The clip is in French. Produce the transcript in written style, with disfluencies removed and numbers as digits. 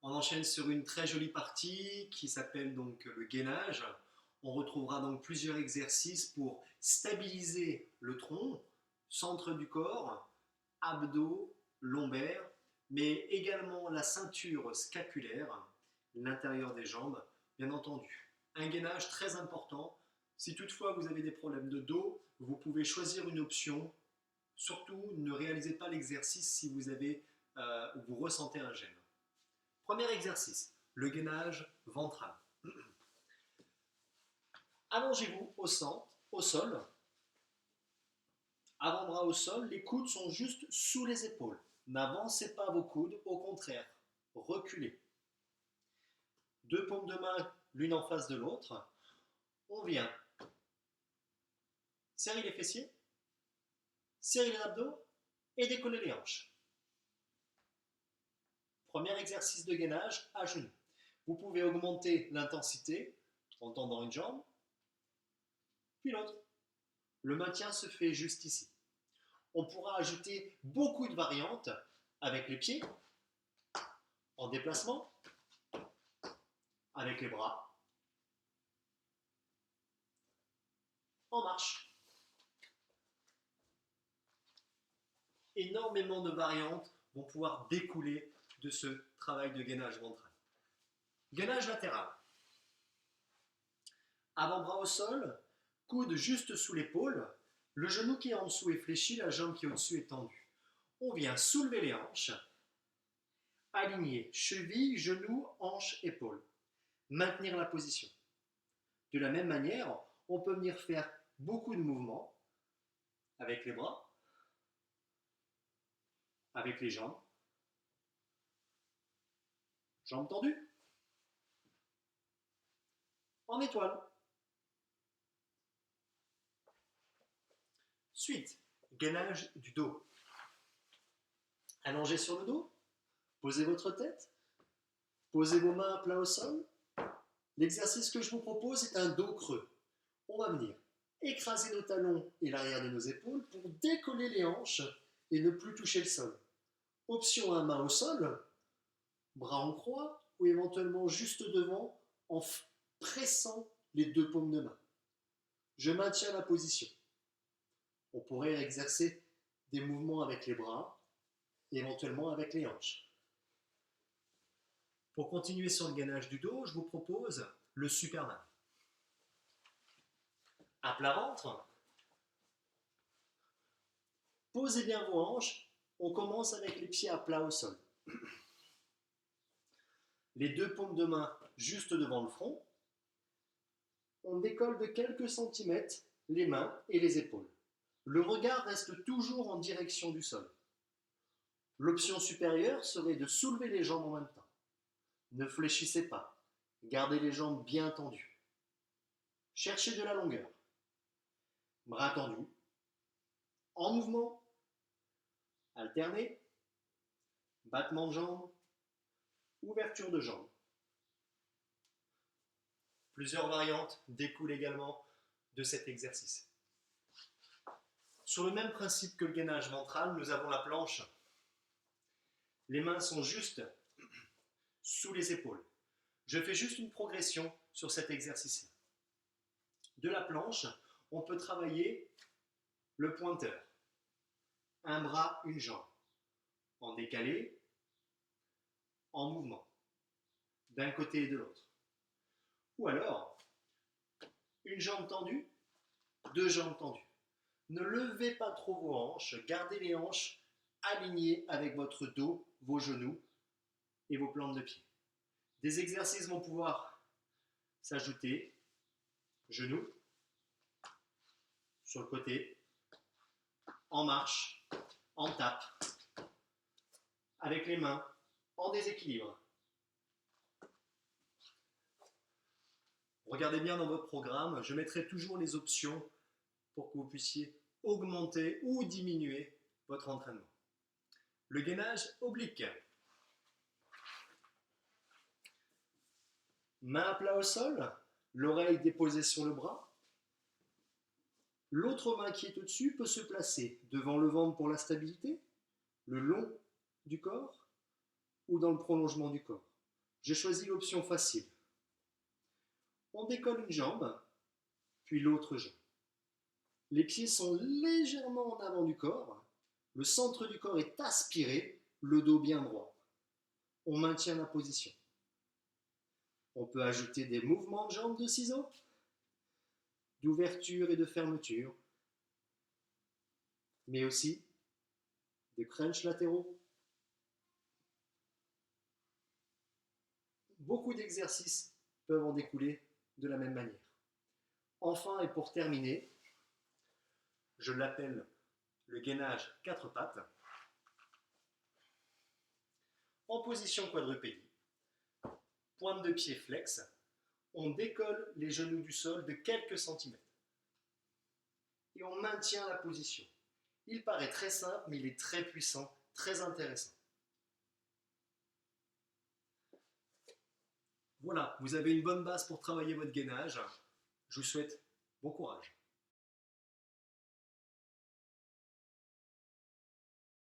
On enchaîne sur une très jolie partie qui s'appelle donc le gainage. On retrouvera donc plusieurs exercices pour stabiliser le tronc, centre du corps, abdos, lombaires, mais également la ceinture scapulaire, l'intérieur des jambes, bien entendu. Un gainage très important. Si toutefois vous avez des problèmes de dos, vous pouvez choisir une option. Surtout, ne réalisez pas l'exercice si vous ressentez un gêne. Premier exercice, le gainage ventral. Allongez-vous au sol, avant-bras au sol, les coudes sont juste sous les épaules. N'avancez pas vos coudes, au contraire, reculez. Deux paumes de main l'une en face de l'autre. On vient serrer les fessiers, serrer les abdos et décoller les hanches. Premier exercice de gainage à genoux. Vous pouvez augmenter l'intensité en tendant une jambe, puis l'autre. Le maintien se fait juste ici. On pourra ajouter beaucoup de variantes avec les pieds, en déplacement, avec les bras, en marche. Énormément de variantes vont pouvoir découler de ce travail de gainage ventral. Gainage latéral. Avant-bras au sol, coude juste sous l'épaule, le genou qui est en dessous est fléchi, la jambe qui est au-dessus est tendue. On vient soulever les hanches, aligner cheville, genou, hanche, épaule. Maintenir la position. De la même manière, on peut venir faire beaucoup de mouvements avec les bras, avec les jambes, jambes tendues, en étoile. Suite, gainage du dos. Allongez sur le dos, posez votre tête, posez vos mains à plat au sol. L'exercice que je vous propose est un dos creux. On va venir écraser nos talons et l'arrière de nos épaules pour décoller les hanches et ne plus toucher le sol. Option à main au sol, bras en croix ou éventuellement juste devant en pressant les deux paumes de main. Je maintiens la position. On pourrait exercer des mouvements avec les bras et éventuellement avec les hanches. Pour continuer sur le gainage du dos, je vous propose le Superman. À plat ventre, posez bien vos hanches. On commence avec les pieds à plat au sol. Les deux paumes de main juste devant le front. On décolle de quelques centimètres les mains et les épaules. Le regard reste toujours en direction du sol. L'option supérieure serait de soulever les jambes en même temps. Ne fléchissez pas. Gardez les jambes bien tendues. Cherchez de la longueur. Bras tendus. En mouvement. Alternez. Battement de jambes. Ouverture de jambes. Plusieurs variantes découlent également de cet exercice. Sur le même principe que le gainage ventral, nous avons la planche. Les mains sont juste sous les épaules. Je fais juste une progression sur cet exercice-là. De la planche, on peut travailler le pointeur. Un bras, une jambe. En décalé, en mouvement. D'un côté et de l'autre. Ou alors, une jambe tendue, deux jambes tendues. Ne levez pas trop vos hanches, gardez les hanches alignées avec votre dos, vos genoux et vos plantes de pied. Des exercices vont pouvoir s'ajouter, genoux, sur le côté, en marche, en tape, avec les mains, en déséquilibre. Regardez bien dans votre programme, je mettrai toujours les options pour que vous puissiez augmenter ou diminuer votre entraînement. Le gainage oblique. Main à plat au sol, l'oreille déposée sur le bras. L'autre main qui est au-dessus peut se placer devant le ventre pour la stabilité, le long du corps ou dans le prolongement du corps. Je choisis l'option facile. On décolle une jambe, puis l'autre jambe. Les pieds sont légèrement en avant du corps. Le centre du corps est aspiré, le dos bien droit. On maintient la position. On peut ajouter des mouvements de jambes de ciseaux, d'ouverture et de fermeture, mais aussi des crunchs latéraux. Beaucoup d'exercices peuvent en découler de la même manière. Enfin, et pour terminer, je l'appelle le gainage 4 pattes. En position quadrupédie, pointe de pied flex, on décolle les genoux du sol de quelques centimètres. Et on maintient la position. Il paraît très simple, mais il est très puissant, très intéressant. Voilà, vous avez une bonne base pour travailler votre gainage. Je vous souhaite bon courage.